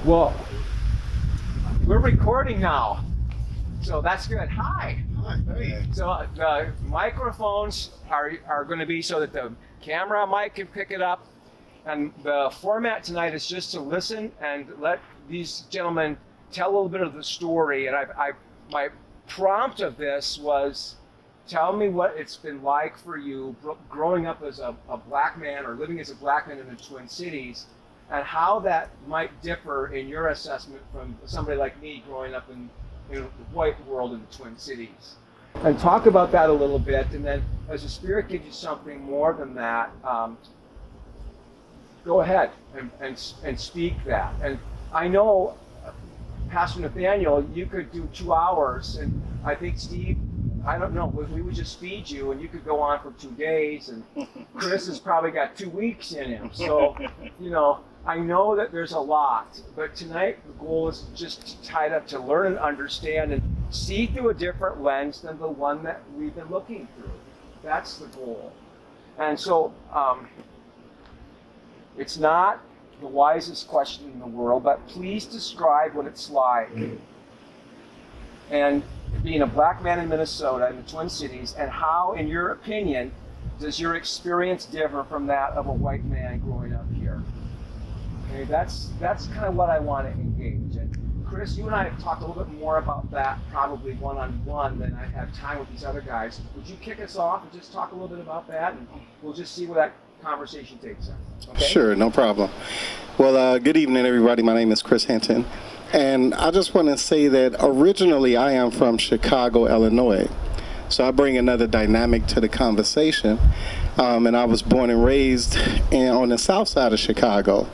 Well, we're recording now, so that's good. Hi. Hi. Hey. So the microphones are going to be so that the camera mic can pick it up, and the format tonight is just to listen and let these gentlemen tell a little bit of the story. And my prompt of this was, tell me what it's been like for you growing up as a black man or living as a black man in the Twin Cities, and how that might differ in your assessment from somebody like me growing up in the white world in the Twin Cities. And talk about that a little bit, and then as the Spirit gives you something more than that, go ahead and speak that. And I know, Pastor Nathaniel, you could do 2 hours, and I think Steve, I don't know, we would just feed you and you could go on for 2 days, and Chris has probably got 2 weeks in him. So, I know that there's a lot, but tonight the goal is just tied up to learn and understand and see through a different lens than the one that we've been looking through. That's the goal. And so it's not the wisest question in the world, but please describe what it's like. And being a black man in Minnesota, in the Twin Cities, and how, in your opinion, does your experience differ from that of a white man growing up here? Okay, that's kind of what I want to engage. And Chris, you and I have talked a little bit more about that probably one-on-one than I have time with these other guys. Would you kick us off and just talk a little bit about that, and we'll just see where that conversation takes us. Okay? Sure, no problem. Well, good evening, everybody. My name is Chris Hinton. And I just want to say that originally I am from Chicago, Illinois. So I bring another dynamic to the conversation. And I was born and raised on the south side of Chicago.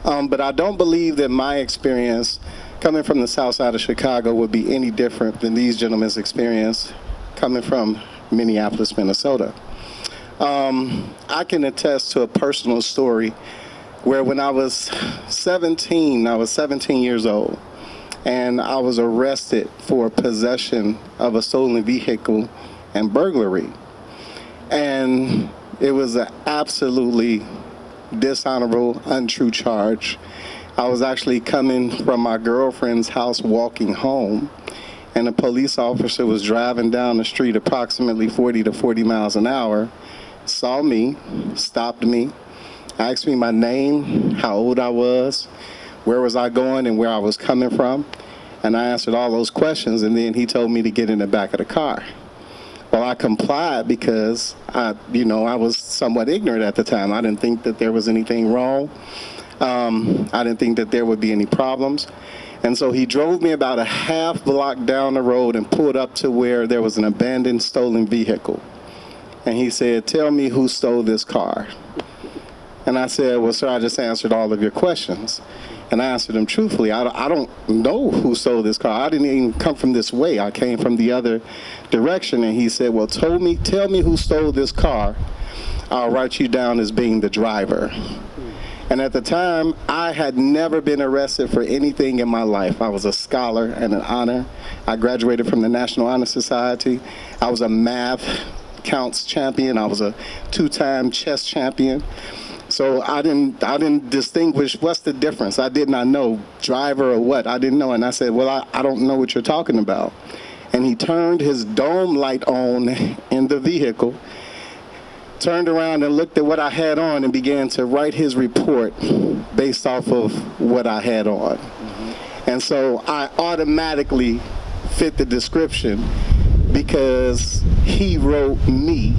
But I don't believe that my experience coming from the south side of Chicago would be any different than these gentlemen's experience coming from Minneapolis, Minnesota. I can attest to a personal story where when I was 17 years old, and I was arrested for possession of a stolen vehicle and burglary. And it was an absolutely dishonorable, untrue charge. I was actually coming from my girlfriend's house walking home, and a police officer was driving down the street approximately 40 to 40 miles an hour, saw me, stopped me, asked me my name, how old I was, where was I going, and where I was coming from. And I answered all those questions, and then he told me to get in the back of the car. Well, I complied because I was somewhat ignorant at the time. I didn't think that there was anything wrong. I didn't think that there would be any problems. And so he drove me about a half block down the road and pulled up to where there was an abandoned stolen vehicle. And he said, "Tell me who stole this car." And I said, "Well, sir, I just answered all of your questions." And I answered him truthfully. I don't know who stole this car. I didn't even come from this way. I came from the other direction. And he said, "Well, tell me who stole this car. I'll write you down as being the driver." And at the time, I had never been arrested for anything in my life. I was a scholar and an honor. I graduated from the National Honor Society. I was a math counts champion. I was a 2-time chess champion. So I didn't distinguish what's the difference. I did not know, driver or what. I didn't know. And I said, "Well, I don't know what you're talking about." And he turned his dome light on in the vehicle, turned around and looked at what I had on, and began to write his report based off of what I had on. And so I automatically fit the description because he wrote me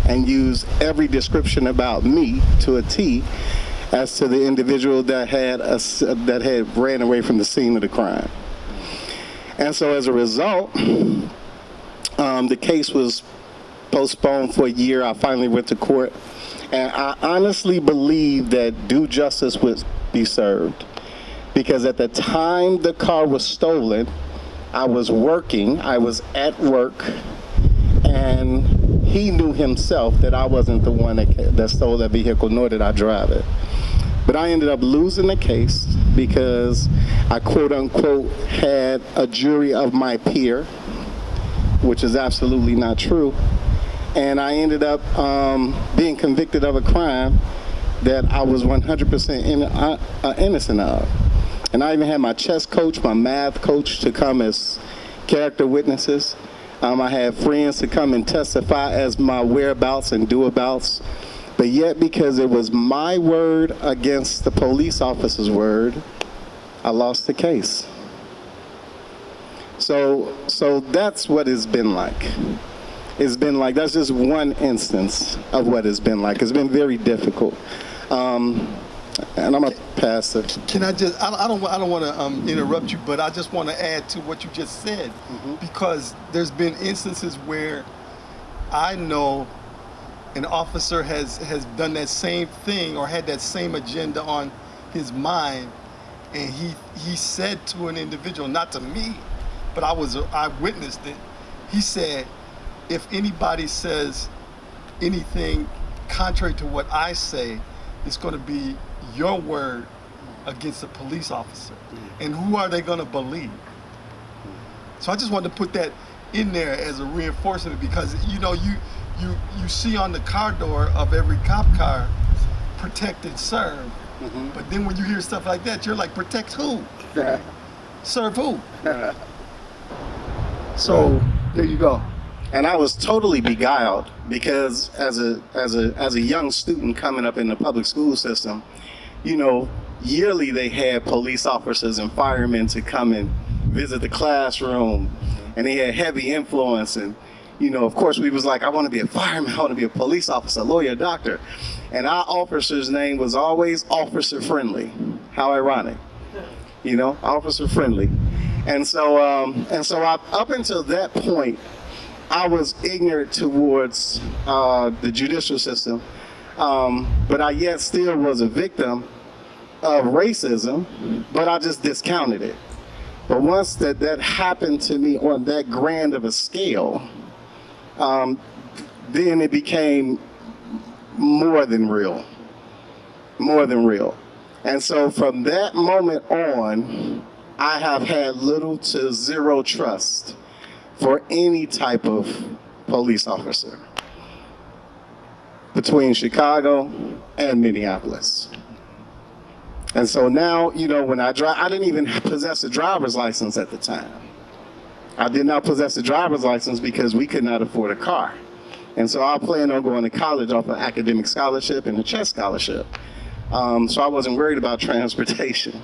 and used every description about me to a T as to the individual that had ran away from the scene of the crime. And so as a result, the case was postponed for a year. I finally went to court, and I honestly believe that due justice would be served, because at the time the car was stolen, I was working, I was at work, and he knew himself that I wasn't the one that stole that vehicle, nor did I drive it. But I ended up losing the case because I quote unquote had a jury of my peer, which is absolutely not true. And I ended up being convicted of a crime that I was 100% innocent of. And I even had my chess coach, my math coach to come as character witnesses. I had friends to come and testify as my whereabouts and doabouts. But yet, because it was my word against the police officer's word, I lost the case. So that's what it's been like. It's been like, that's just one instance of what it's been like. It's been very difficult. And I'm a pastor. Can I just, I don't want to interrupt you, but I just want to add to what you just said, because there's been instances where I know an officer has done that same thing or had that same agenda on his mind, and he said to an individual, not to me, but I witnessed it. He said, if anybody says anything contrary to what I say, it's going to be your word against a police officer. And who are they going to believe? So I just wanted to put that in there as a reinforcement, because you know, you see on the car door of every cop car, protected, serve. But then when you hear stuff like that, you're like, protect who? Serve who? So there you go. And I was totally beguiled, because as a young student coming up in the public school system, you know, yearly they had police officers and firemen to come and visit the classroom, and they had heavy influence. And you know, of course, we was like, I want to be a fireman, I want to be a police officer, lawyer, doctor. And our officer's name was always Officer Friendly. How ironic, you know, Officer Friendly. And so up until that point, I was ignorant towards the judicial system, but I yet still was a victim of racism, but I just discounted it. But once that happened to me on that grand of a scale, then it became more than real. And so from that moment on, I have had little to zero trust for any type of police officer between Chicago and Minneapolis. And so now, you know, when I drive, I didn't even possess a driver's license at the time. I did not possess a driver's license because we could not afford a car. And so I planned on going to college off an academic scholarship and a chess scholarship. So I wasn't worried about transportation.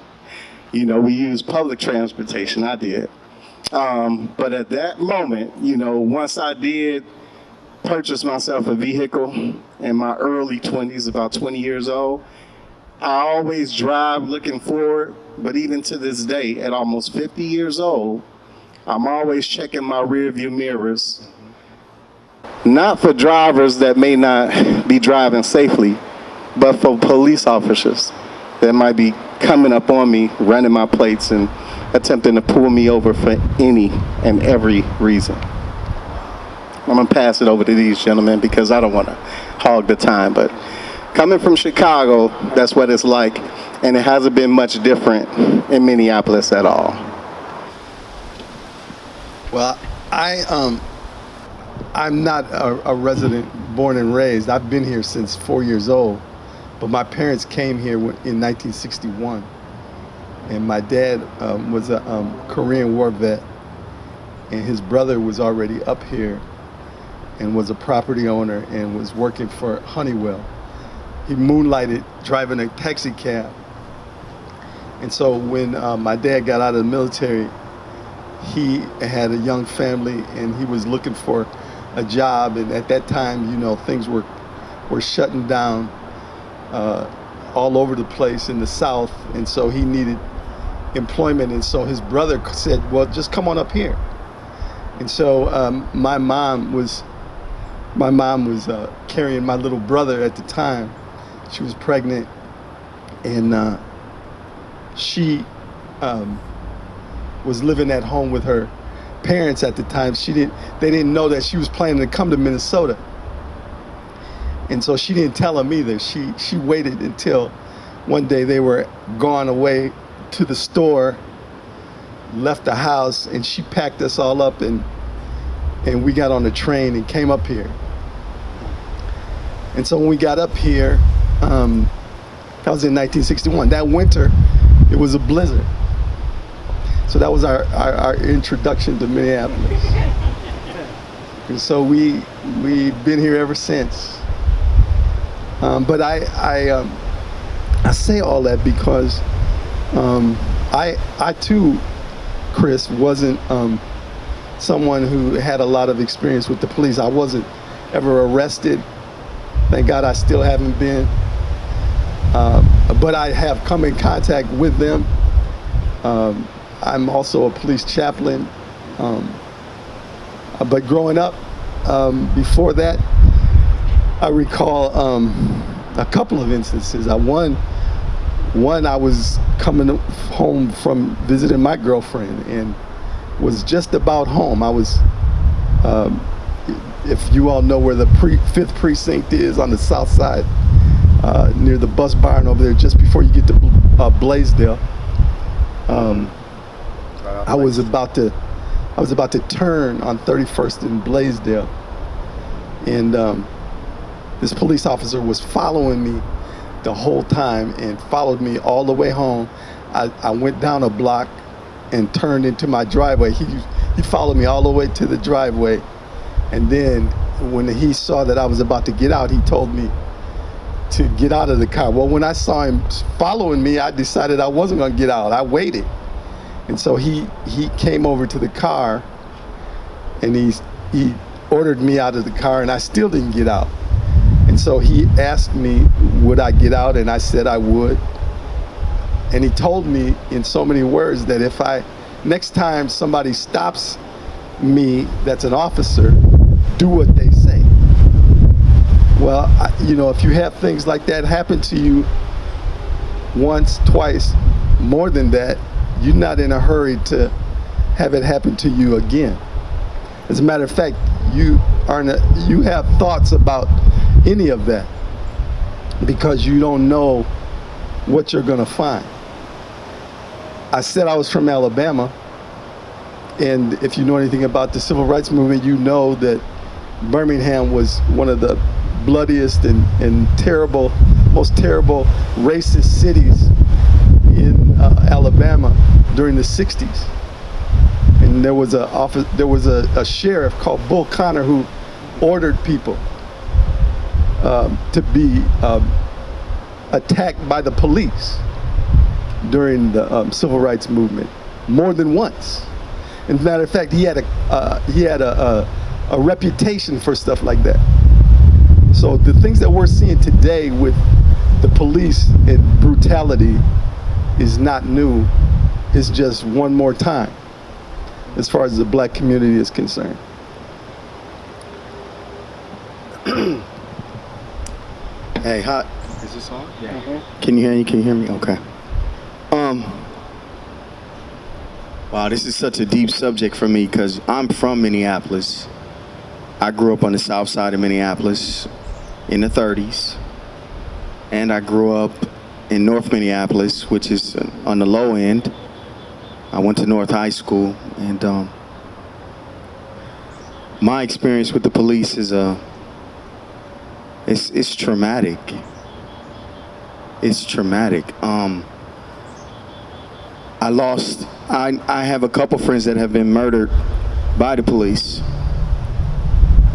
You know, we used public transportation, I did. But at that moment, you know, once I did purchase myself a vehicle in my early 20s, about 20 years old, I always drive looking forward, but even to this day, at almost 50 years old, I'm always checking my rear view mirrors, not for drivers that may not be driving safely, but for police officers that might be coming up on me, running my plates, and attempting to pull me over for any and every reason. I'm gonna pass it over to these gentlemen because I don't want to hog the time, but coming from Chicago, that's what it's like, and it hasn't been much different in Minneapolis at all. Well, I'm not a resident born and raised. I've been here since 4 years old, but my parents came here in 1961. And my dad was a Korean War vet, and his brother was already up here and was a property owner and was working for Honeywell. He moonlighted driving a taxi cab. And so when my dad got out of the military, he had a young family and he was looking for a job. And at that time, you know, things were shutting down all over the place in the South. And so he needed employment. And so his brother said, well, just come on up here. And so my mom was carrying my little brother at the time. She was pregnant, and she was living at home with her parents at the time. They didn't know that she was planning to come to Minnesota. And so she didn't tell them either. She waited until one day they were gone away to the store, left the house, and she packed us all up, and we got on the train and came up here. And so when we got up here, that was in 1961. That winter, it was a blizzard. So that was our introduction to Minneapolis. And so we've been here ever since. But I say all that because I too, Chris, wasn't someone who had a lot of experience with the police. I wasn't ever arrested. Thank God I still haven't been. But I have come in contact with them. I'm also a police chaplain. But growing up, before that, I recall a couple of instances. One, I was coming home from visiting my girlfriend and was just about home. I was, if you all know where the 5th Precinct is on the south side, near the bus barn over there, just before you get to Blaisdell. I was about to turn on 31st in Blaisdell, and this police officer was following me the whole time and followed me all the way home. I went down a block and turned into my driveway. He followed me all the way to the driveway, and then when he saw that I was about to get out, he told me to get out of the car. Well, when I saw him following me, I decided I wasn't going to get out. I waited. And so he came over to the car and he ordered me out of the car, and I still didn't get out. And so he asked me, would I get out? And I said I would. And he told me in so many words that if next time somebody stops me that's an officer, do what they say. Well, if you have things like that happen to you once, twice, more than that, you're not in a hurry to have it happen to you again. As a matter of fact, you have thoughts about any of that because you don't know what you're going to find. I said I was from Alabama, and if you know anything about the civil rights movement, you know that Birmingham was one of the bloodiest and most terrible racist cities in Alabama during the 60s. And there was a sheriff called Bull Connor who ordered people to be attacked by the police during the civil rights movement more than once. As a matter of fact, he had a reputation for stuff like that. So the things that we're seeing today with the police and brutality is not new. It's just one more time as far as the black community is concerned. Hey, hot. Is this on? Yeah. Mm-hmm. Can you hear me? Okay. Wow, this is such a deep subject for me because I'm from Minneapolis. I grew up on the south side of Minneapolis in the 30s. And I grew up in North Minneapolis, which is on the low end. I went to North High School, and my experience with the police is it's traumatic. It's traumatic. I have a couple friends that have been murdered by the police.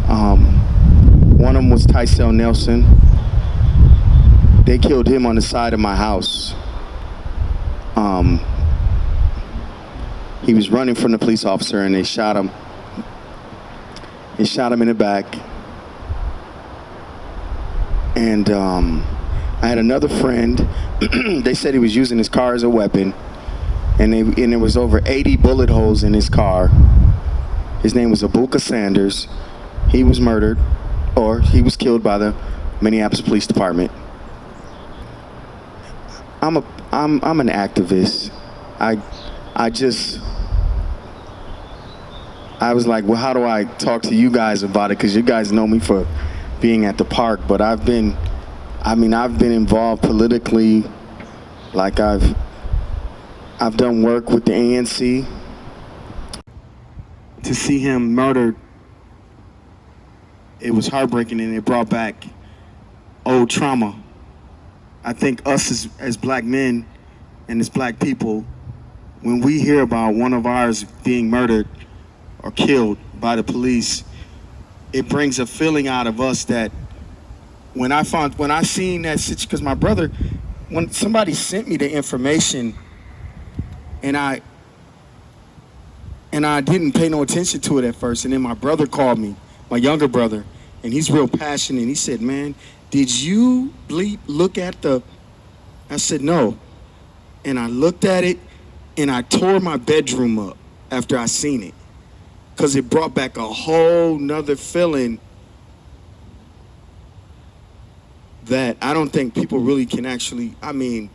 One of them was Tysell Nelson. They killed him on the side of my house. He was running from the police officer and they shot him. They shot him in the back. And I had another friend. They said he was using his car as a weapon. And there was over 80 bullet holes in his car. His name was Abuka Sanders. He was murdered, or he was killed by the Minneapolis Police Department. I'm an activist. I was like, well, how do I talk to you guys about it? Because you guys know me for being at the park, but I've been involved politically. Like I've done work with the ANC. To see him murdered, it was heartbreaking, and it brought back old trauma. I think us as black men and as black people, when we hear about one of ours being murdered or killed by the police, it brings a feeling out of us that when I seen that situation, because my brother, when somebody sent me the information and I didn't pay no attention to it at first, and then my brother called me, my younger brother, and he's real passionate. He said, "Man, did you look at the?" I said, "No," and I looked at it, and I tore my bedroom up after I seen it, because it brought back a whole nother feeling that I don't think people really can actually. I mean,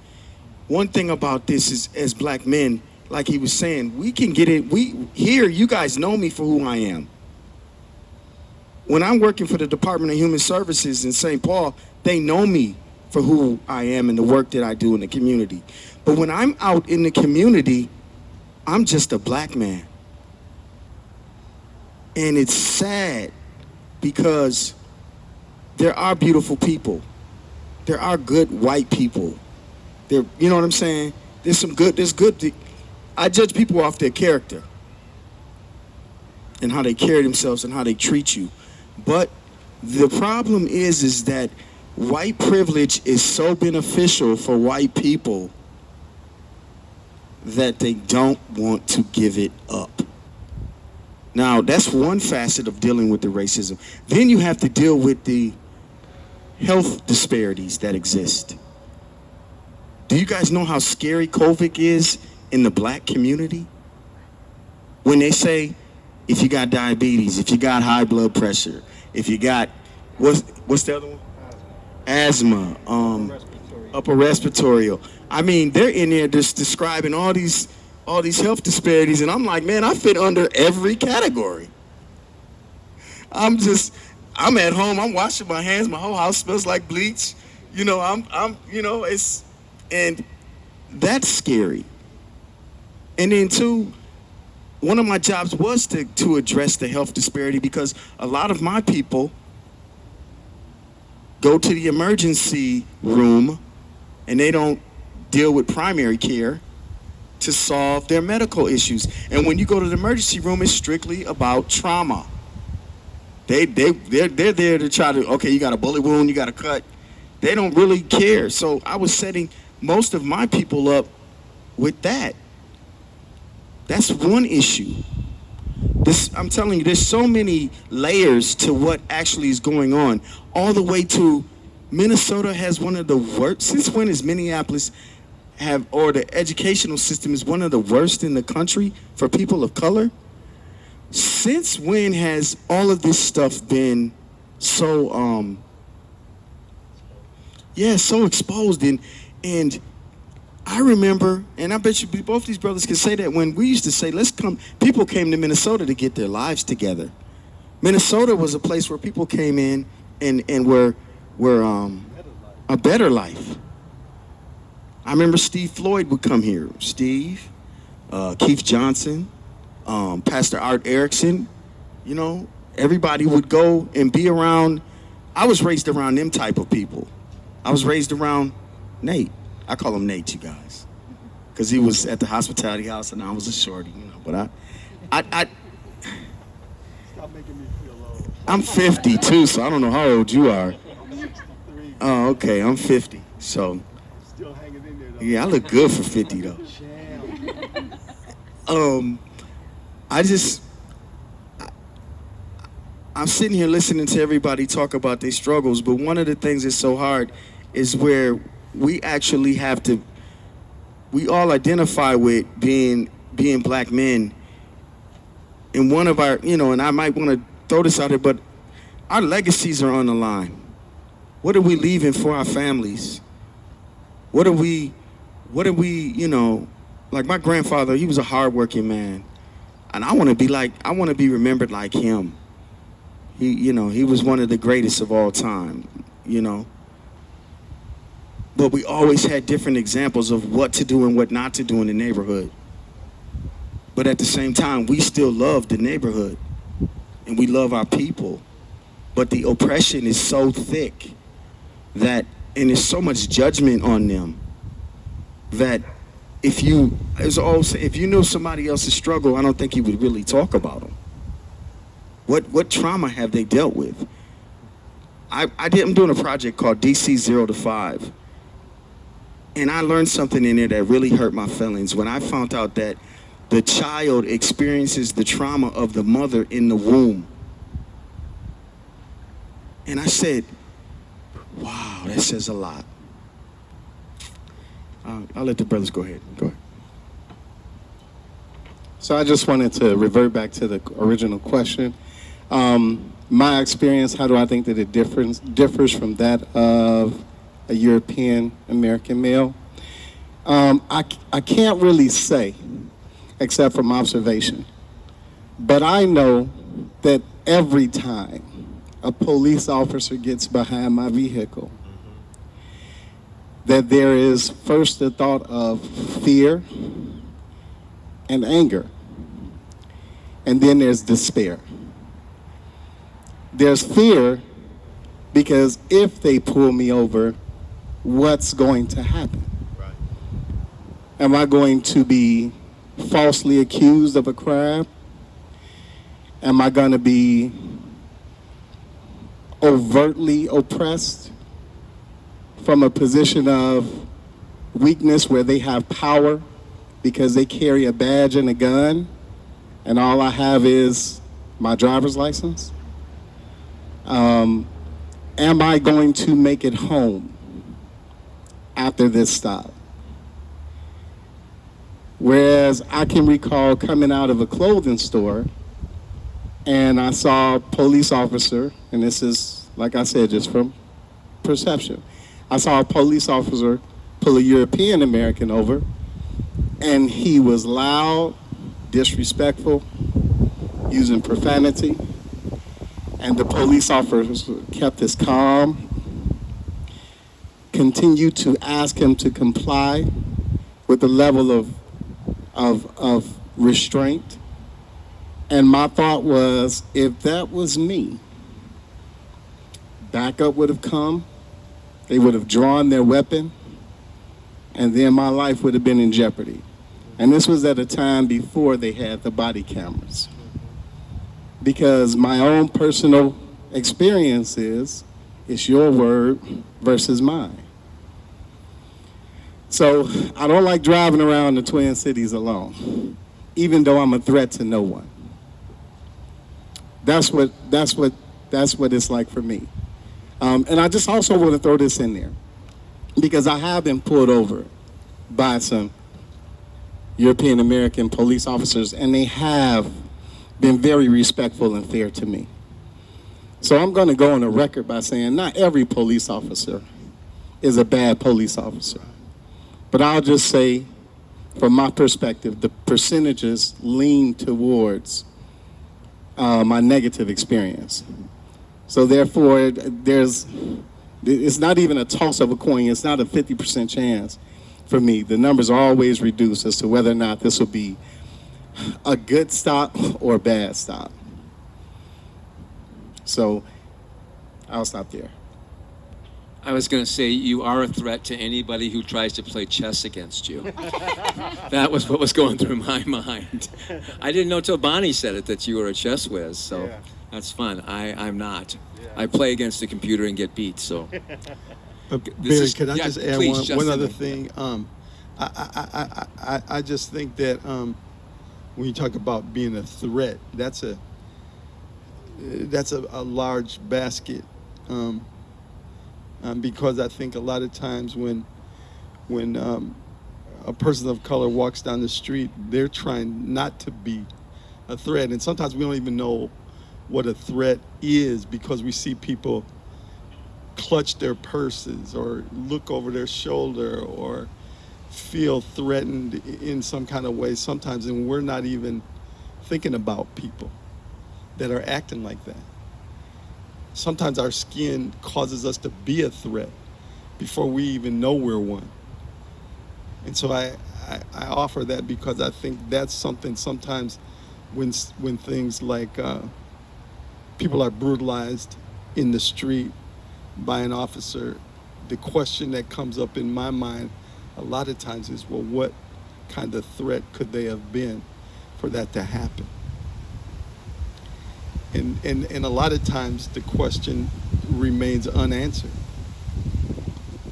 one thing about this is, as black men, like he was saying, we can get it. You guys know me for who I am. When I'm working for the Department of Human Services in St. Paul, they know me for who I am and the work that I do in the community. But when I'm out in the community, I'm just a black man. And it's sad because there are beautiful people. There are good white people. You know what I'm saying? There's good. I judge people off their character and how they carry themselves and how they treat you. But the problem is that white privilege is so beneficial for white people that they don't want to give it up. Now, that's one facet of dealing with the racism. Then you have to deal with the health disparities that exist. Do you guys know how scary COVID is in the black community? When they say, if you got diabetes, if you got high blood pressure, if you got, what's the other one? Asthma, upper respiratory. I mean, they're in there just describing all these health disparities, and I'm like, man, I fit under every category. I'm at home, I'm washing my hands, my whole house smells like bleach. You know, and that's scary. And then two, one of my jobs was to address the health disparity, because a lot of my people go to the emergency room and they don't deal with primary care to solve their medical issues. And when you go to the emergency room, it's strictly about trauma. They're there to try to, okay, you got a bullet wound, you got a cut. They don't really care. So I was setting most of my people up with that. That's one issue. I'm telling you, there's so many layers to what actually is going on. All the way to Minnesota has one of the worst. Since when is Minneapolis or the educational system is one of the worst in the country for people of color? Since when has all of this stuff been so so exposed? And I remember, and I bet you both these brothers can say that, when we used to say, people came to Minnesota to get their lives together. Minnesota was a place where people came in and were a better life. I remember Steve Floyd would come here. Steve, Keith Johnson, Pastor Art Erickson, everybody would go and be around. I was raised around them type of people. I was raised around Nate. I call him Nate, you guys, because he was at the hospitality house and I was a shorty, But I Stop making me feel old. I'm 50 too, so I don't know how old you are. Oh, okay, I'm 50, so Still hanging in there though. yeah, I look good for 50 though. I'm sitting here listening to everybody talk about their struggles, but one of the things that's so hard is where we actually we all identify with being black men. And one of our, and I might want to throw this out here, but our legacies are on the line. What are we leaving for our families? What are we, like my grandfather, he was a hardworking man. And I want to be remembered like him. He was one of the greatest of all time, But we always had different examples of what to do and what not to do in the neighborhood. But at the same time, we still love the neighborhood and we love our people. But the oppression is so thick and there's so much judgment on them that if you know somebody else's struggle, I don't think you would really talk about them. What trauma have they dealt with? I'm doing a project called DC 0 to 5. And I learned something in there that really hurt my feelings when I found out that the child experiences the trauma of the mother in the womb. And I said, wow, that says a lot. I'll let the brothers go ahead. Go ahead. So I just wanted to revert back to the original question. My experience, how do I think that it differs from that of a European American male? I can't really say, except from observation. But I know that every time a police officer gets behind my vehicle, that there is first the thought of fear and anger, and then there's despair. There's fear because if they pull me over, what's going to happen? Right. Am I going to be falsely accused of a crime? Am I going to be overtly oppressed from a position of weakness where they have power because they carry a badge and a gun and all I have is my driver's license? Am I going to make it home after this stop? Whereas I can recall coming out of a clothing store and I saw a police officer, and this is, like I said, just from perception. I saw a police officer pull a European American over, and he was loud, disrespectful, using profanity, and the police officer kept his calm, continued to ask him to comply with the level of restraint. And my thought was, if that was me, backup would have come, they would have drawn their weapon, and then my life would have been in jeopardy. And this was at a time before they had the body cameras. Because my own personal experience is, it's your word versus mine. So I don't like driving around the Twin Cities alone, even though I'm a threat to no one. That's what it's like for me. And I just also want to throw this in there, because I have been pulled over by some European American police officers, and they have been very respectful and fair to me. So I'm going to go on the record by saying not every police officer is a bad police officer. But I'll just say, from my perspective, the percentages lean towards my negative experience. So therefore, it's not even a toss of a coin. It's not a 50% chance for me. The numbers are always reduced as to whether or not this will be a good stop or a bad stop. So I'll stop there. I was going to say, you are a threat to anybody who tries to play chess against you. That was what was going through my mind. I didn't know till Bonnie said it that you were a chess whiz, so Yeah. that's fun. I'm not. I play against the computer and get beat, so. But This Barry, is- could I yeah, just add please, one Justin. other thing? I just think that when you talk about being a threat, that's a large basket, because I think a lot of times when a person of color walks down the street, they're trying not to be a threat, and sometimes we don't even know what a threat is because we see people clutch their purses or look over their shoulder or feel threatened in some kind of way sometimes, and we're not even thinking about people that are acting like that. Sometimes our skin causes us to be a threat before we even know we're one. And so I offer that because I think that's something sometimes when things like people are brutalized in the street by an officer, the question that comes up in my mind a lot of times is, well, kind of threat could they have been for that to happen? And a lot of times the question remains unanswered.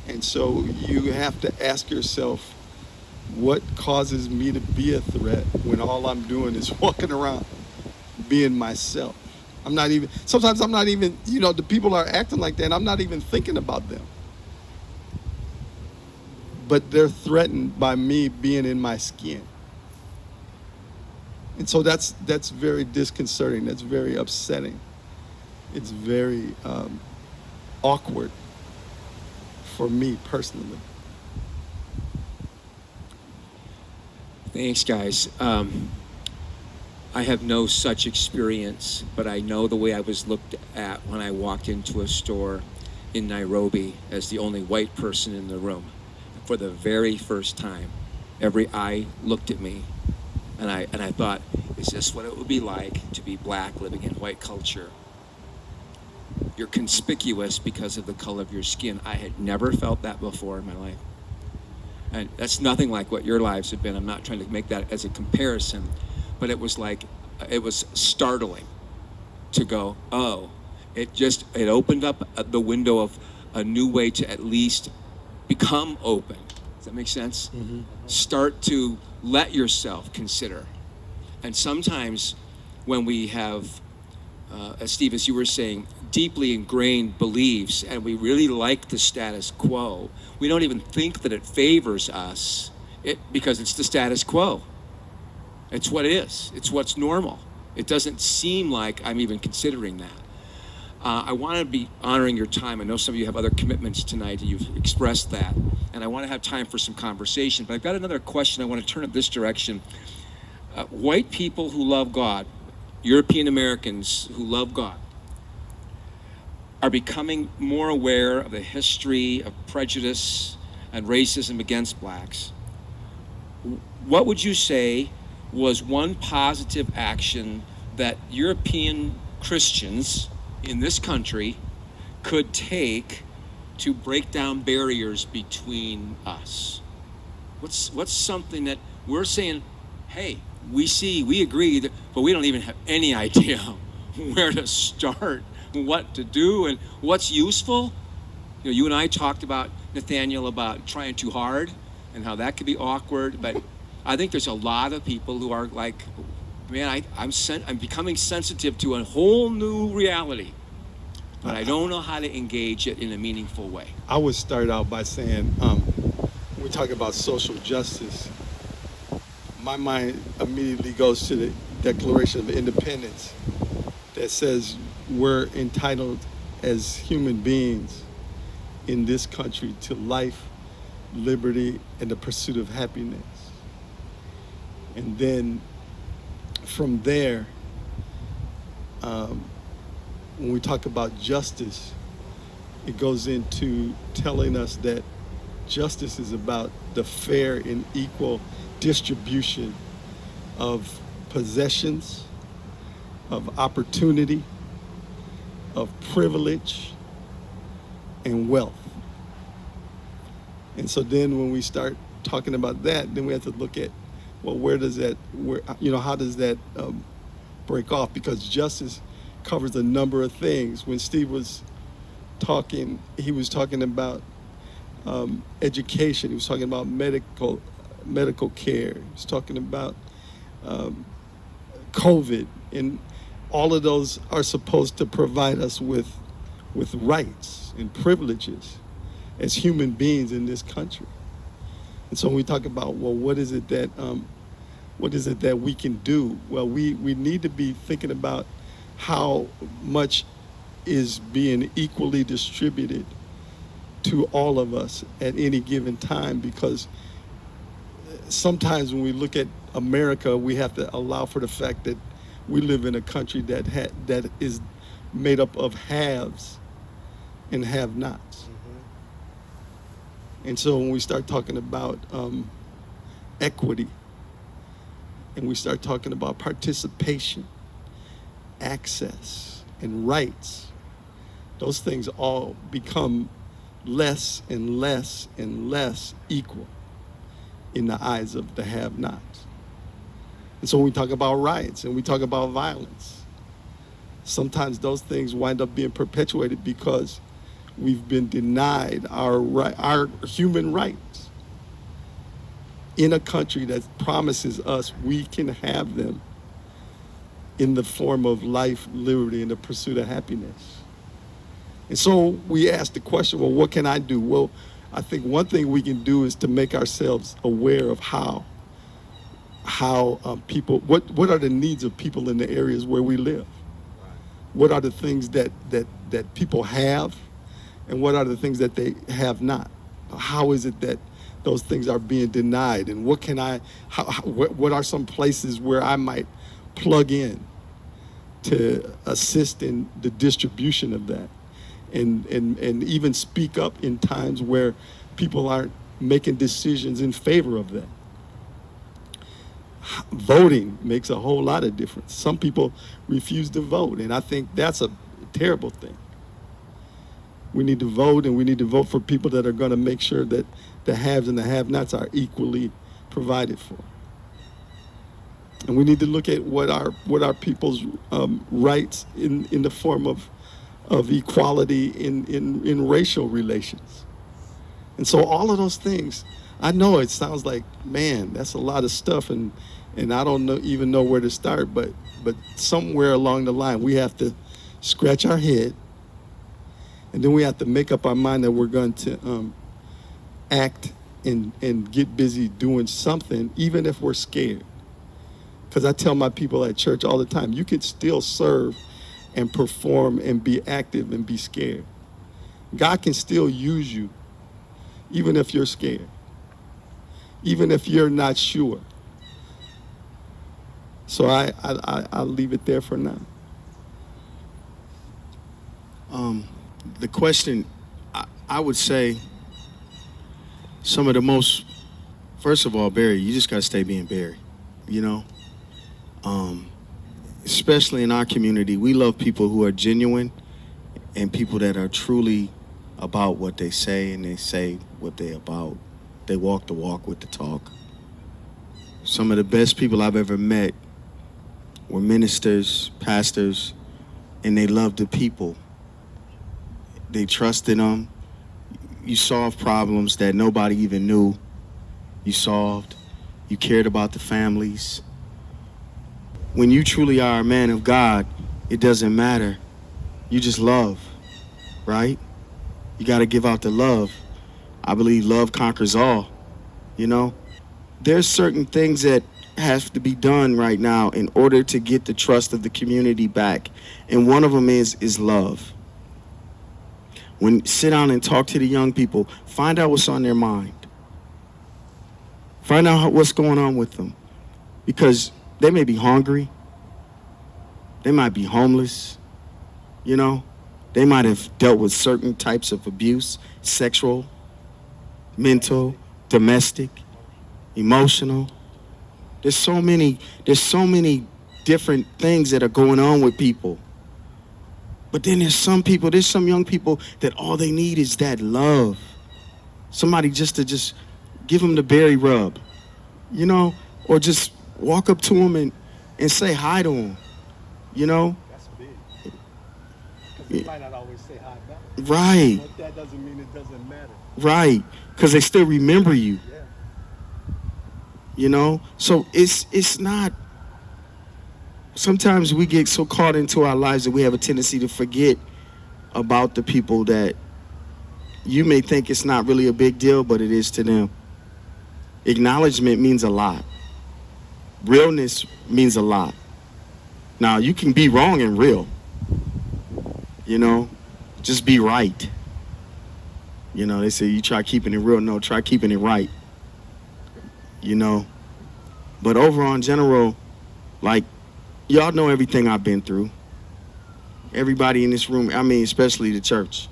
And so you have to ask yourself, what causes me to be a threat when all I'm doing is walking around being myself? Sometimes I'm not even, the people are acting like that and I'm not even thinking about them. But they're threatened by me being in my skin. And so that's very disconcerting. That's very upsetting. It's very awkward for me personally. Thanks, guys. I have no such experience, but I know the way I was looked at when I walked into a store in Nairobi as the only white person in the room. For the very first time, every eye looked at me, and I thought, is this what it would be like to be black living in white culture? You're conspicuous because of the color of your skin. I had never felt that before in my life. And that's nothing like what your lives have been. I'm not trying to make that as a comparison, but it was startling to go, oh, it opened up the window of a new way to at least become open. Does that make sense? Mm-hmm. Start to let yourself consider. And sometimes when we have, as Steve, as you were saying, deeply ingrained beliefs, and we really like the status quo, we don't even think that it favors us because it's the status quo. It's what it is. It's what's normal. It doesn't seem like I'm even considering that. I want to be honoring your time. I know some of you have other commitments tonight, and you've expressed that. And I want to have time for some conversation. But I've got another question. I want to turn it this direction. White people who love God, European Americans who love God, are becoming more aware of the history of prejudice and racism against blacks. What would you say was one positive action that European Christians in this country could take to break down barriers between us? What's something that we're saying, hey, we agree, but we don't even have any idea where to start, what to do, and what's useful? You and I talked about, Nathaniel, about trying too hard and how that could be awkward, but I think there's a lot of people who are like, man, I'm becoming sensitive to a whole new reality, but I don't know how to engage it in a meaningful way. I would start out by saying, when we talk about social justice, my mind immediately goes to the Declaration of Independence that says we're entitled as human beings in this country to life, liberty, and the pursuit of happiness. And then from there, when we talk about justice, it goes into telling us that justice is about the fair and equal distribution of possessions, of opportunity, of privilege, and wealth. And so then when we start talking about that, then we have to look at, well, how does that break off? Because justice covers a number of things. When Steve was talking, he was talking about education. He was talking about medical care. He was talking about COVID, and all of those are supposed to provide us with rights and privileges as human beings in this country. And so when we talk about, well, what is it that we can do? Well, we need to be thinking about how much is being equally distributed to all of us at any given time, because sometimes when we look at America, we have to allow for the fact that we live in a country that is made up of haves and have-nots. And so when we start talking about equity, and we start talking about participation, access, and rights, those things all become less and less and less equal. in the eyes of the have-nots. And so when we talk about riots and we talk about violence, sometimes those things wind up being perpetuated because we've been denied our human rights in a country that promises us we can have them in the form of life, liberty, and the pursuit of happiness. And so we ask the question, well, what can I do? Well, I think one thing we can do is to make ourselves aware of how people, what are the needs of people in the areas where we live? What are the things that people have, and what are the things that they have not? How is it that those things are being denied, and what are some places where I might plug in to assist in the distribution of that, and even speak up in times where people aren't making decisions in favor of that. Voting makes a whole lot of difference. Some people refuse to vote, and I think that's a terrible thing. We need to vote, and we need to vote for people that are going to make sure that the haves and the have-nots are equally provided for. And we need to look at what our people's rights in the form of equality in racial relations. And so all of those things, I know it sounds like, man, that's a lot of stuff, and I don't even know where to start, but somewhere along the line we have to scratch our head, and then we have to make up our mind that we're going to act and get busy doing something, even if we're scared. Because I tell my people at church all the time, you can still serve and perform and be active and be scared. God can still use you, even if you're scared, even if you're not sure. So I'll leave it there for now. The question, I would say, some of the most, first of all, Barry, you just got to stay being Barry, you know? Especially in our community, we love people who are genuine and people that are truly about what they say, and they say what they're about. They walk the walk with the talk. Some of the best people I've ever met were ministers, pastors, and they loved the people. They trusted them. You solved problems that nobody even knew you solved. You cared about the families. When you truly are a man of God, it doesn't matter. You just love, right? You got to give out the love. I believe love conquers all, you know? There's certain things that have to be done right now in order to get the trust of the community back. And one of them is love. When sit down and talk to the young people, find out what's on their mind. Find out what's going on with them. Because they may be hungry. They might be homeless. You know, they might have dealt with certain types of abuse, sexual, mental, domestic, emotional. There's so many different things that are going on with people. But then there's some young people that all they need is that love. Somebody just to give them the berry rub, you know, or just walk up to them and say hi to them, you know. That's big. Because they might not always say hi back. Right. But that doesn't mean it doesn't matter. Right, because they still remember you. Yeah. You know, so it's not. Sometimes we get so caught into our lives that we have a tendency to forget about the people that you may think it's not really a big deal, but it is to them. Acknowledgement means a lot. Realness means a lot. Now, you can be wrong and real. You know, just be right. You know, they say you try keeping it real. No, try keeping it right. You know, but overall in general, like, y'all know everything I've been through. Everybody in this room, I mean, especially the church.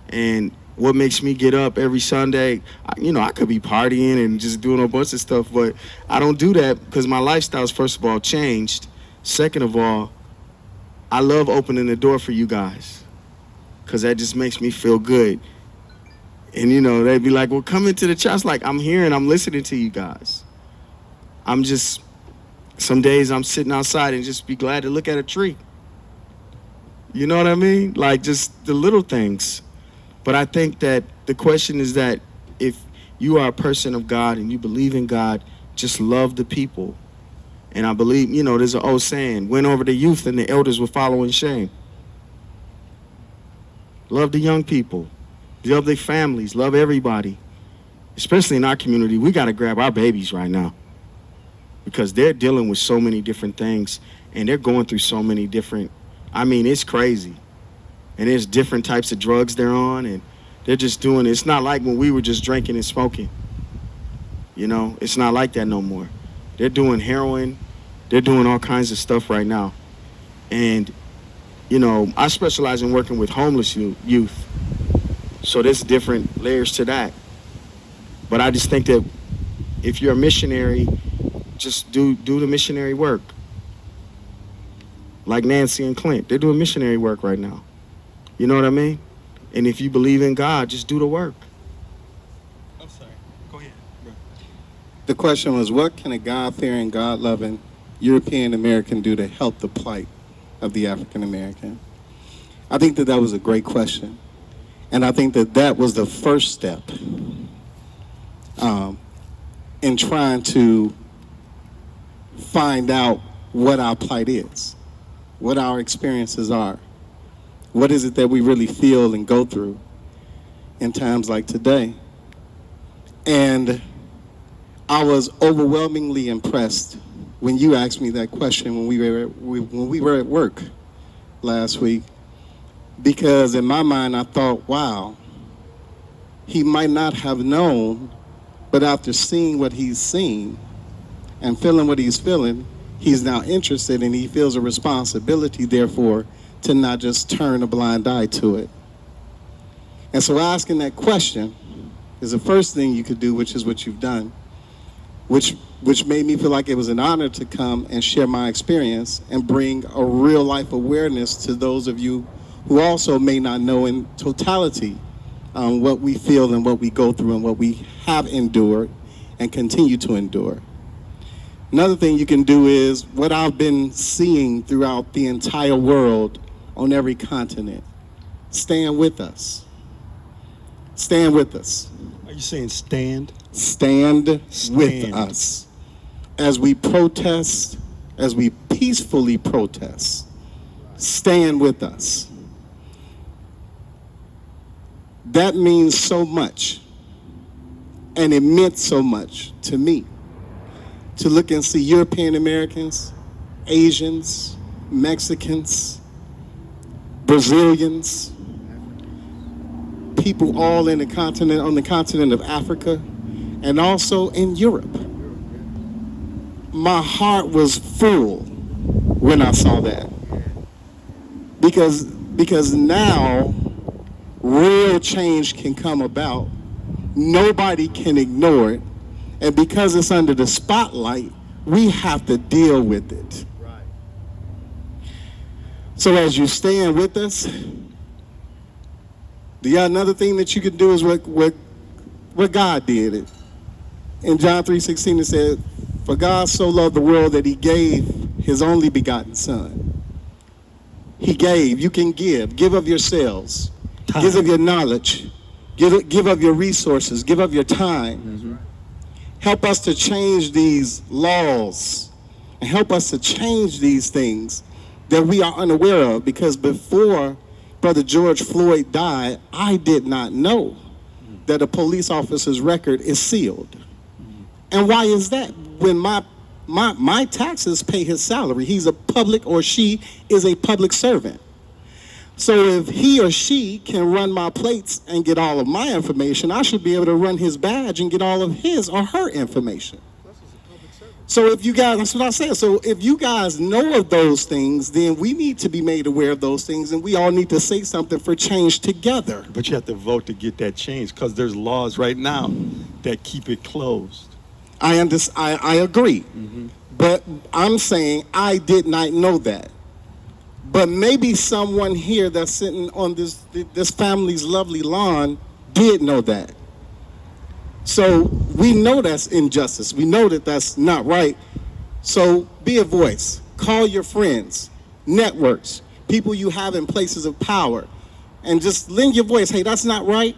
And what makes me get up every Sunday, I could be partying and just doing a bunch of stuff, but I don't do that because my lifestyle's, first of all, changed. Second of all, I love opening the door for you guys because that just makes me feel good. And, you know, they'd be like, well, come into the church. Like, I'm here and I'm listening to you guys. Some days I'm sitting outside and just be glad to look at a tree. You know what I mean? Like, just the little things. But I think that the question is that if you are a person of God and you believe in God, just love the people. And I believe, you know, there's an old saying, win over the youth and the elders will follow in shame. Love the young people. Love their families. Love everybody. Especially in our community, we got to grab our babies right now. Because they're dealing with so many different things. And they're going through so many different, I mean, it's crazy. And there's different types of drugs they're on. And they're just doing it. It's not like when we were just drinking and smoking. You know, it's not like that no more. They're doing heroin. They're doing all kinds of stuff right now. And, you know, I specialize in working with homeless youth. So there's different layers to that. But I just think that if you're a missionary, just do the missionary work. Like Nancy and Clint, they're doing missionary work right now. You know what I mean? And if you believe in God, just do the work. I'm sorry. Go ahead. The question was, what can a God-fearing, God-loving European American do to help the plight of the African American? I think that was a great question. And I think that was the first step in trying to find out what our plight is, what our experiences are. What is it that we really feel and go through in times like today? And I was overwhelmingly impressed when you asked me that question when we were at work last week, because in my mind I thought, wow, he might not have known, but after seeing what he's seen and feeling what he's feeling, he's now interested and he feels a responsibility, therefore, to not just turn a blind eye to it. And so asking that question is the first thing you could do, which is what you've done, which made me feel like it was an honor to come and share my experience and bring a real life awareness to those of you who also may not know in totality what we feel and what we go through and what we have endured and continue to endure. Another thing you can do is what I've been seeing throughout the entire world on every continent. Stand with us. Stand with us. Are you saying stand? Stand with us as we protest, as we peacefully protest. Stand with us. That means so much, and it meant so much to me to look and see European Americans, Asians, Mexicans, Brazilians, people all in the continent, on the continent of Africa, and also in Europe. My heart was full when I saw that. Because now real change can come about. Nobody can ignore it. And because it's under the spotlight, we have to deal with it. Right. So as you stand with us, another thing that you can do is what God did. In John 3:16 it said, "For God so loved the world that he gave his only begotten son." He gave. You can give. Give of yourselves. Time. Give of your knowledge. Give of your resources. Give of your time. Mm-hmm. Help us to change these laws. And help us to change these things that we are unaware of. Because before Brother George Floyd died, I did not know that a police officer's record is sealed. And why is that? When my taxes pay his salary. He's a public, or she is a public servant. So if he or she can run my plates and get all of my information, I should be able to run his badge and get all of his or her information. So if you guys, that's what I said. So if you guys know of those things, then we need to be made aware of those things, and we all need to say something for change together. But you have to vote to get that change, because there's laws right now that keep it closed. I agree. Mm-hmm. But I'm saying I did not know that. But maybe someone here that's sitting on this family's lovely lawn did know that. So we know that's injustice. We know that that's not right. So be a voice. Call your friends, networks, people you have in places of power, and just lend your voice. Hey, that's not right,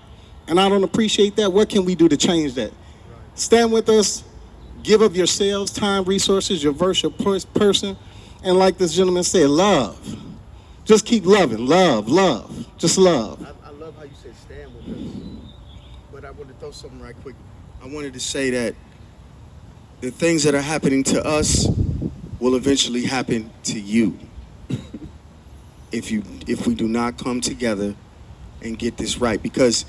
and I don't appreciate that. What can we do to change that? Stand with us. Give of yourselves, time, resources, your verse, your person. And like this gentleman said, love. Just keep loving. Love. Just love. I love how you said stand with us. But I want to throw something right quick. I wanted to say that the things that are happening to us will eventually happen to you. If we do not come together and get this right. Because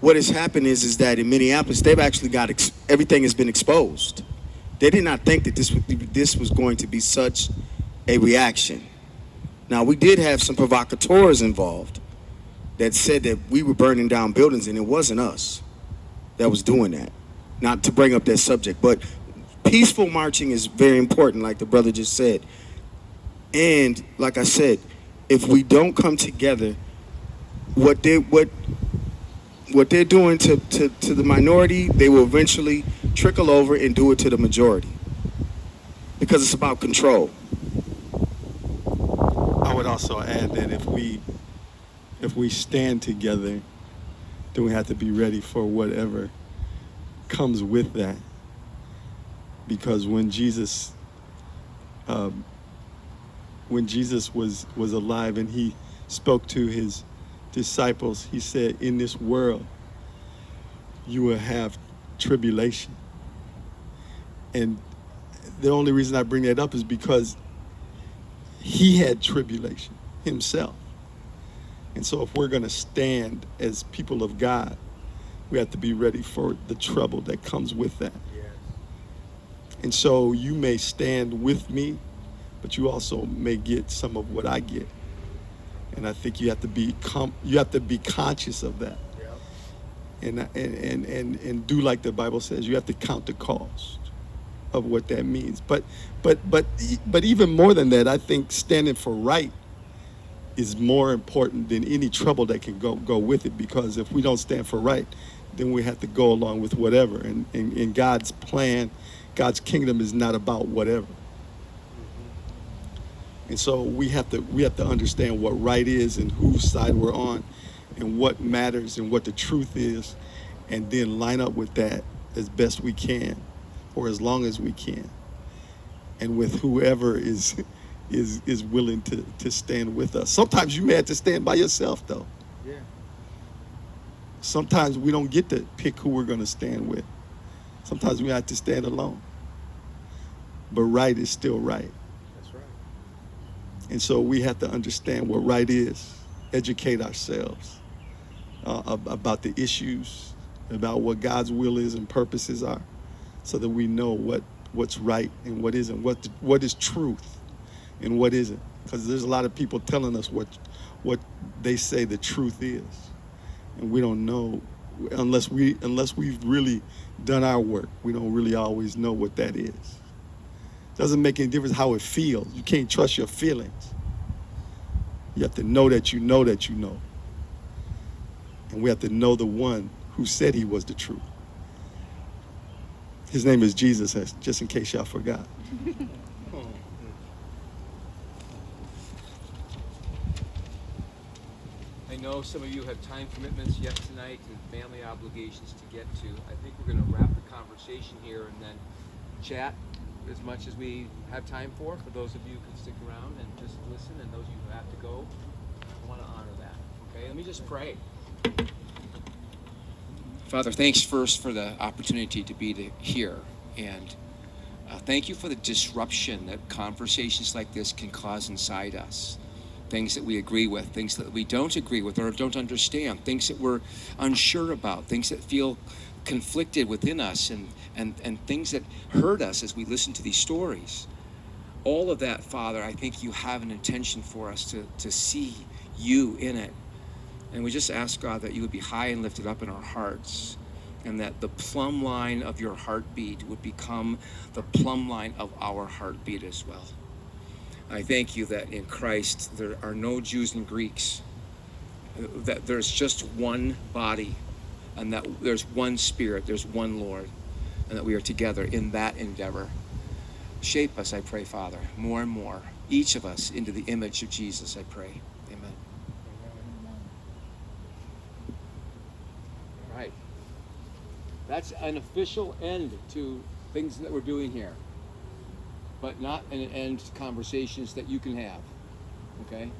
what has happened is that in Minneapolis, they've actually got everything has been exposed. They did not think that this was going to be such a reaction. Now, we did have some provocateurs involved that said that we were burning down buildings, and it wasn't us that was doing that. Not to bring up that subject, but peaceful marching is very important, like the brother just said. And like I said, if we don't come together, what they're doing to the minority, they will eventually trickle over and do it to the majority. Because it's about control. I would also add that if we stand together, then we have to be ready for whatever comes with that. Because when Jesus was alive and he spoke to his disciples, he said, in this world you will have tribulation. And the only reason I bring that up is because he had tribulation himself. And so if we're going to stand as people of God, we have to be ready for the trouble that comes with that. Yes. And so you may stand with me, but you also may get some of what I get. And I think you have to be conscious of that. Yep. And do like the Bible says. You have to count the cost of what that means. But even more than that, I think standing for right is more important than any trouble that can go with it. Because if we don't stand for right, then we have to go along with whatever. And God's plan, God's kingdom is not about whatever. And so we have to understand what right is and whose side we're on and what matters and what the truth is, and then line up with that as best we can or as long as we can, and with whoever is willing to stand with us. Sometimes you may have to stand by yourself, though. Yeah. Sometimes we don't get to pick who we're going to stand with. Sometimes we have to stand alone. But right is still right. And so we have to understand what right is, educate ourselves about the issues, about what God's will is and purposes are, so that we know what's right and what isn't, what is truth and what isn't. Because there's a lot of people telling us what they say the truth is, and we don't know unless we've really done our work. We don't really always know what that is. Doesn't make any difference how it feels. You can't trust your feelings. You have to know that you know that you know. And we have to know the one who said he was the truth. His name is Jesus, just in case y'all forgot. I know some of you have time commitments yet tonight and family obligations to get to. I think we're going to wrap the conversation here and then chat as much as we have time for those of you who can stick around and just listen, and those of you who have to go, I want to honor that. Okay, let me just pray. Father, thanks first for the opportunity to be here, and thank you for the disruption that conversations like this can cause inside us. Things that we agree with, things that we don't agree with or don't understand, things that we're unsure about, things that feel conflicted within us, and things that hurt us as we listen to these stories. All of that, Father, I think you have an intention for us to see you in it. And we just ask, God, that you would be high and lifted up in our hearts, and that the plumb line of your heartbeat would become the plumb line of our heartbeat as well. I thank you that in Christ there are no Jews and Greeks, that there's just one body, and that there's one Spirit, there's one Lord, and that we are together in that endeavor. Shape us, I pray, Father, more and more, each of us into the image of Jesus, I pray. Amen. All right. That's an official end to things that we're doing here, but not an end to conversations that you can have. Okay?